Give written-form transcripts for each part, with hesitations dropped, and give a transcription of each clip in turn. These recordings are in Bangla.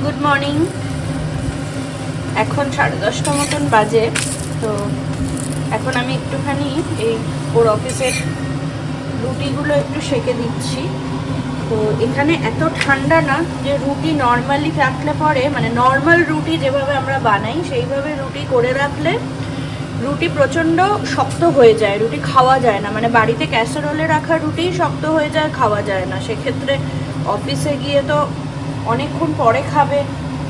Good morning. এখন 10:30 মতন বাজে। তো এখন আমি একটুখানি এই ওর অফিসের রুটিগুলো একটু সেঁকে দিচ্ছি। তো এখানে এত ঠান্ডা না যে রুটি নর্মালি রাখলে পরে, মানে নর্মাল রুটি যেভাবে আমরা বানাই সেইভাবে রুটি করে রাখলে রুটি প্রচণ্ড শক্ত হয়ে যায়, রুটি খাওয়া যায় না। মানে বাড়িতে ক্যাসারোলে রাখা রুটি শক্ত হয়ে যায়, খাওয়া যায় না। সেক্ষেত্রে অফিসে গিয়ে তো অনেকক্ষণ পরে খাবে,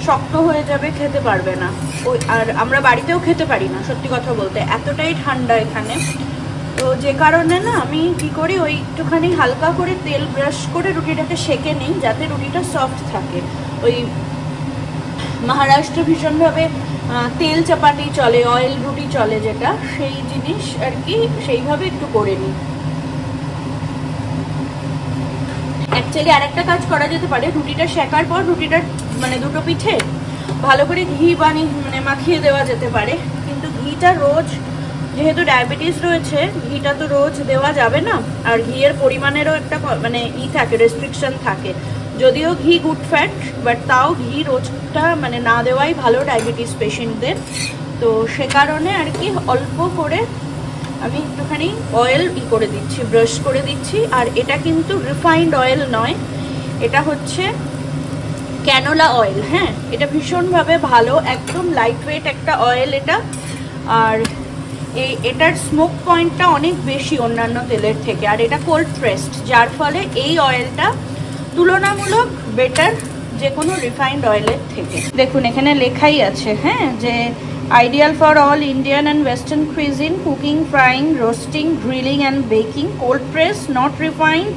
শক্ত হয়ে যাবে, খেতে পারবে না। ওই আর আমরা বাড়িতেও খেতে পারি না, সত্যি কথা বলতে এতটাই ঠান্ডা এখানে। তো যে কারণে না আমি কি করি, ওই একটুখানি হালকা করে তেল ব্রাশ করে রুটিটাকে সেঁকে নিই যাতে রুটিটা সফট থাকে। ওই মহারাষ্ট্রে ভীষণভাবে তেল চাপাতি চলে, অয়েল রুটি চলে, যেটা সেই জিনিস আর কি, সেইভাবে একটু করে নিই। অ্যাকচুয়ালি আরেকটা কাজ করা যেতে পারে, রুটিটা সেকার পর রুটিটার মানে দুটো পিঠে ভালো করে ঘি মাখিয়ে দেওয়া যেতে পারে। কিন্তু ঘিটা রোজ, যেহেতু ডায়াবেটিস রয়েছে, ঘিটা তো রোজ দেওয়া যাবে না। আর ঘিয়ের পরিমাণেরও একটা মানে থাকে, রেস্ট্রিকশন থাকে। যদিও ঘি গুড ফ্যাট, বাট তাও ঘি রোজটা মানে না দেওয়াই ভালো ডায়াবেটিস পেশেন্টদের। তো সে কারণে আর কি অল্প করে আমি একটুখানি অয়েল করে দিচ্ছি, ব্রাশ করে দিচ্ছি। আর এটা কিন্তু রিফাইন্ড অয়েল নয়, এটা হচ্ছে ক্যানোলা অয়েল। হ্যাঁ, এটা ভীষণভাবে ভালো, একদম লাইট ওয়েট একটা অয়েল এটা। আর এটার স্মোক পয়েন্টটা অনেক বেশি অন্যান্য তেলের থেকে। আর এটা কোল্ড প্রেসড, যার ফলে এই অয়েলটা তুলনামূলক বেটার যে কোনো রিফাইন্ড অয়েলের থেকে। দেখুন এখানে লেখাই আছে, হ্যাঁ, যে ideal for all Indian and western cuisine, cooking, frying, roasting, grilling and baking, cold press, not refined.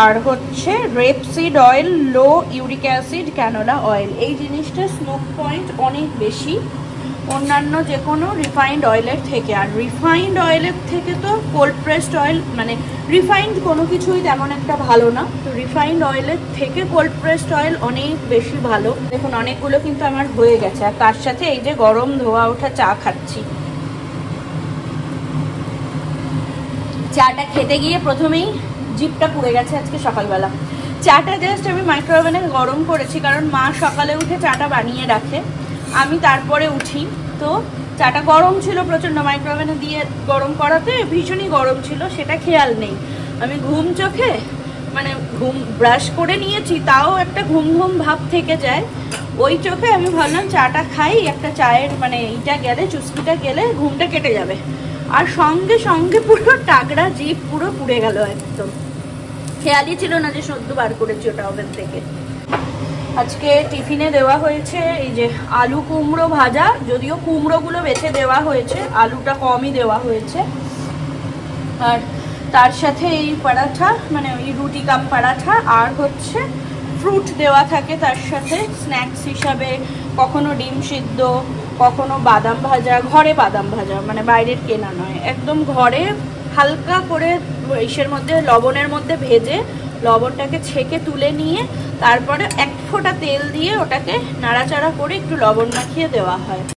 আর হচ্ছে rapeseed oil, low uric acid, canola oil. এই জিনিসটা স্মোক পয়েন্ট অনেক বেশি অন্যান্য যে কোনো রিফাইন্ড অয়েলের থেকে। আর রিফাইন্ড অয়েলের থেকে তো কোল্ড প্রেসড অয়েল, মানে রিফাইন্ড কোনো কিছুই তেমন একটা ভালো না। তো রিফাইন্ড অয়েলের থেকে কোল্ড প্রেসড অয়েল অনেক বেশি ভালো। দেখুন অনেকগুলো কিন্তু আমার হয়ে গেছে। আর তার সাথে এই যে গরম ধোয়া ওঠা চা খাচ্ছি। চাটা খেতে গিয়ে প্রথমেই জিভটা পুড়ে গেছে আজকে সকালবেলা। চাটা জাস্ট আমি মাইক্রোওভেনে গরম করেছি, কারণ মা সকালে উঠে চাটা বানিয়ে রাখে, আমি তারপরে উঠি। তো চাটা গরম ছিল প্রচণ্ড, মাইক্রোওভেনে দিয়ে গরম করাতে ভীষণই গরম ছিল, সেটা খেয়াল নেই। আমি ঘুম চোখে মানে ব্রাশ করে নিয়েছি, তাও একটা ঘুম ঘুম ভাব থেকে যায় ওই চোখে। আমি ভাবলাম চাটা খাই, একটা চায়ের মানে এইটা গেলে, চুস্কিটা গেলে ঘুমটা কেটে যাবে। আর সঙ্গে সঙ্গে পুরো টাগড়া জিভ পুরো পুড়ে গেল একদম। খেয়ালই ছিল না যে সদ্য বার করেছি ওটা ওভেন থেকে। আজকে টিফিনে দেওয়া হয়েছে এই যে আলু কুমড়ো ভাজা, যদিও কুমড়োগুলো বেছে দেওয়া হয়েছে, আলুটা কমই দেওয়া হয়েছে। আর তার সাথে এই পরাঠা, মানে ওই রুটি কাপ পরাঠা, আর হচ্ছে ফ্রুট দেওয়া থাকে তার সাথে স্ন্যাক্স হিসাবে। কখনো ডিম সিদ্ধ, কখনো বাদাম ভাজা, ঘরে বাদাম ভাজা, মানে বাইরের কেনা নয়, একদম ঘরে হালকা করে ইসের মধ্যে, লবণের মধ্যে ভেজে, লবণটাকে ছেঁকে তুলে নিয়ে তারপরে এক ফোঁটা তেল দিয়ে ওটাকে নাড়াচাড়া করে একটু লবণ মাখিয়ে দেওয়া হয়।